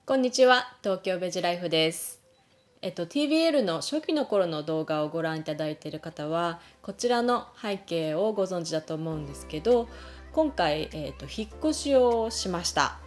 こんにちは、東京ベジライフです。TBL の初期の頃の動画をご覧いただいている方はこちらの背景をご存知だと思うんですけど、今回、引っ越しをしました。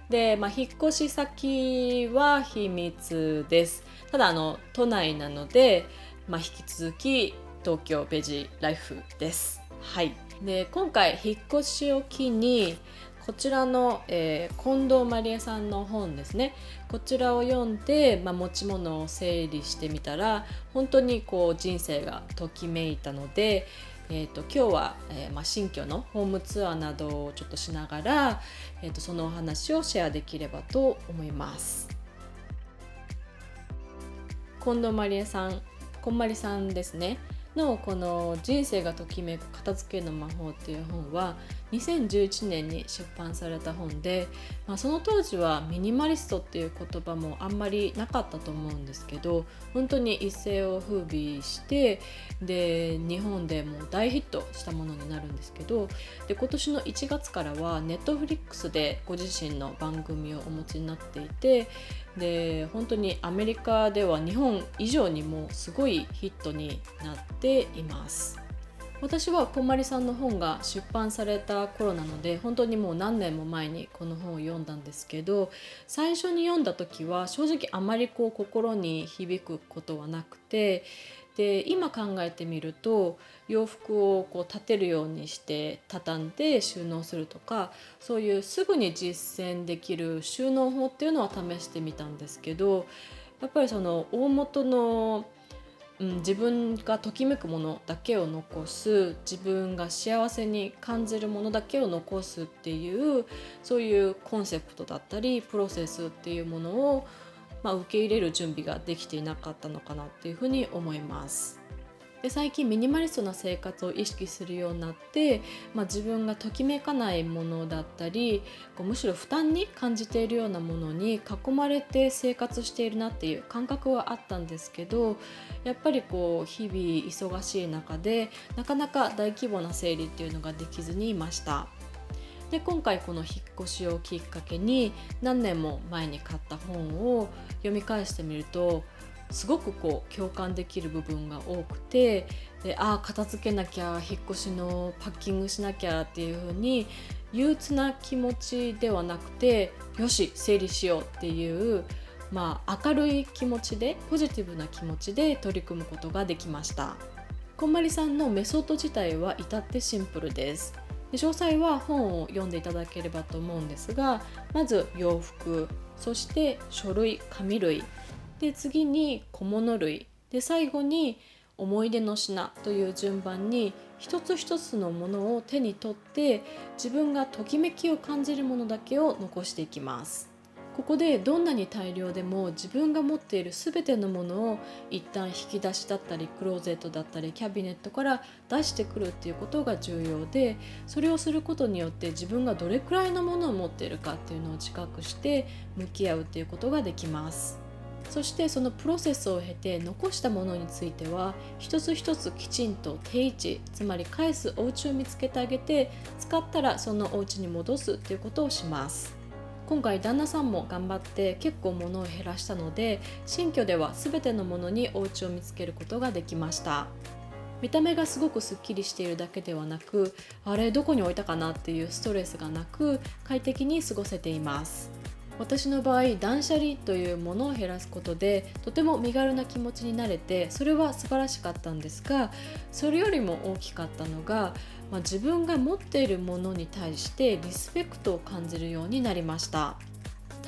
で、引っ越し先は秘密です。ただ都内なので、引き続き東京ベジライフです。はい。で、今回引っ越しを機にこちらの、近藤まりえさんの本ですね、こちらを読んで、持ち物を整理してみたら本当に人生がときめいたので、今日は、新居のホームツアーなどをちょっとしながら、そのお話をシェアできればと思います。近藤まりえさん、こんまりさんですねのこの人生がときめく片付けの魔法っていう本は2011年に出版された本で、その当時はミニマリストっていう言葉もあんまりなかったと思うんですけど、本当に一世を風靡して、で日本でもう大ヒットしたものになるんですけど、で今年の1月からはネットフリックスでご自身の番組をお持ちになっていて、で本当にアメリカでは日本以上にもすごいヒットになっています。私はこんまりさんの本が出版された頃なので本当にもう何年も前にこの本を読んだんですけど、最初に読んだ時は正直あまり心に響くことはなくて、で今考えてみると洋服を立てるようにして畳んで収納するとか、そういうすぐに実践できる収納法っていうのは試してみたんですけど、やっぱりその大元の自分がときめくものだけを残す、自分が幸せに感じるものだけを残すっていう、そういうコンセプトだったりプロセスっていうものを、受け入れる準備ができていなかったのかなっていうふうに思います。で最近ミニマリストな生活を意識するようになって、自分がときめかないものだったりむしろ負担に感じているようなものに囲まれて生活しているなっていう感覚はあったんですけど、やっぱり日々忙しい中でなかなか大規模な整理っていうのができずにいました。で今回この引っ越しをきっかけに何年も前に買った本を読み返してみると、すごく共感できる部分が多くて、で片付けなきゃ、引っ越しのパッキングしなきゃっていう風に憂鬱な気持ちではなくて、よし整理しようっていう、明るい気持ちでポジティブな気持ちで取り組むことができました。こんまりさんのメソッド自体は至ってシンプルです。で詳細は本を読んでいただければと思うんですが、まず洋服、そして書類、紙類で、次に小物類で、最後に思い出の品という順番に一つ一つのものを手に取って自分がときめきを感じるものだけを残していきます。ここでどんなに大量でも自分が持っているすべてのものを一旦引き出しだったりクローゼットだったりキャビネットから出してくるっていうことが重要で、それをすることによって自分がどれくらいのものを持っているかっていうのを自覚して向き合うっていうことができます。そしてそのプロセスを経て残したものについては一つ一つきちんと定位置、つまり返すお家を見つけてあげて、使ったらそのお家に戻すということをします。今回旦那さんも頑張って結構物を減らしたので、新居では全てのものにお家を見つけることができました。見た目がすごくすっきりしているだけではなく、あれどこに置いたかなっていうストレスがなく快適に過ごせています。私の場合、断捨離というものを減らすことでとても身軽な気持ちになれて、それは素晴らしかったんですが、それよりも大きかったのが、自分が持っているものに対してリスペクトを感じるようになりました。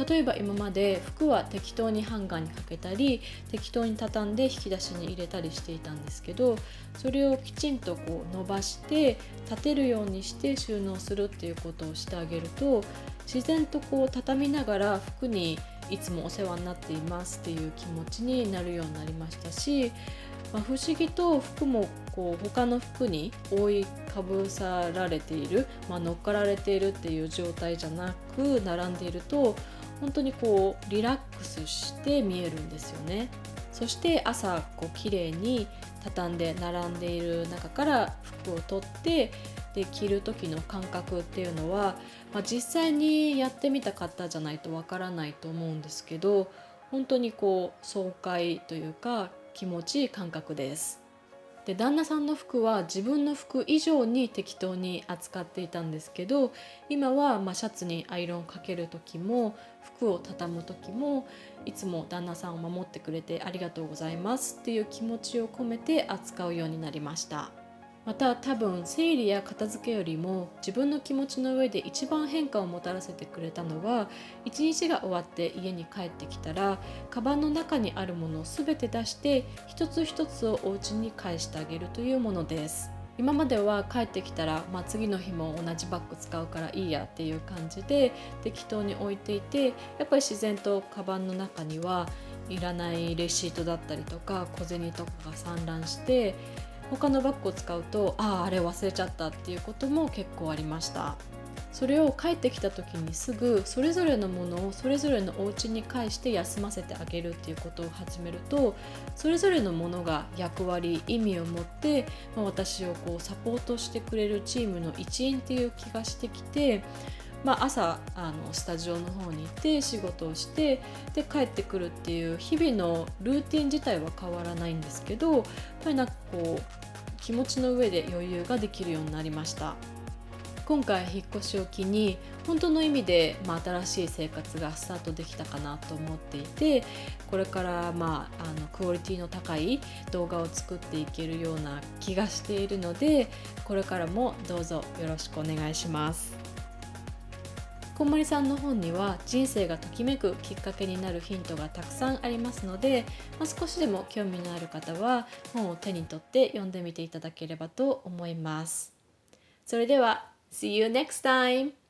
例えば今まで服は適当にハンガーにかけたり適当に畳んで引き出しに入れたりしていたんですけど、それをきちんと伸ばして立てるようにして収納するっていうことをしてあげると、自然と畳みながら服にいつもお世話になっていますっていう気持ちになるようになりましたし、不思議と服も他の服に覆いかぶさられている、乗っかられているっていう状態じゃなく並んでいると本当にリラックスして見えるんですよね。そして朝綺麗に畳んで並んでいる中から服を取ってで着る時の感覚っていうのは、実際にやってみた方じゃないとわからないと思うんですけど、本当に爽快というか気持ちいい感覚です。で旦那さんの服は自分の服以上に適当に扱っていたんですけど、今はシャツにアイロンかける時も服を畳む時もいつも旦那さんを守ってくれてありがとうございますっていう気持ちを込めて扱うようになりました。また多分整理や片付けよりも自分の気持ちの上で一番変化をもたらせてくれたのは、一日が終わって家に帰ってきたらカバンの中にあるものを全て出して一つ一つをお家に返してあげるというものです。今までは帰ってきたら、次の日も同じバッグ使うからいいやっていう感じで適当に置いていて、やっぱり自然とカバンの中にはいらないレシートだったりとか小銭とかが散乱して、他のバッグを使うとあれ忘れちゃったっていうことも結構ありました。それを帰ってきた時にすぐそれぞれのものをそれぞれのお家に返して休ませてあげるっていうことを始めると、それぞれのものが役割意味を持って、私をサポートしてくれるチームの一員っていう気がしてきて、朝スタジオの方に行って仕事をしてで帰ってくるっていう日々のルーティン自体は変わらないんですけど、やっぱり気持ちの上で余裕ができるようになりました。今回引っ越しを機に本当の意味で、新しい生活がスタートできたかなと思っていて、これから、クオリティの高い動画を作っていけるような気がしているので、これからもどうぞよろしくお願いします。こんまりさんの本には人生がときめくきっかけになるヒントがたくさんありますので、少しでも興味のある方は本を手に取って読んでみていただければと思います。それでは See you next time!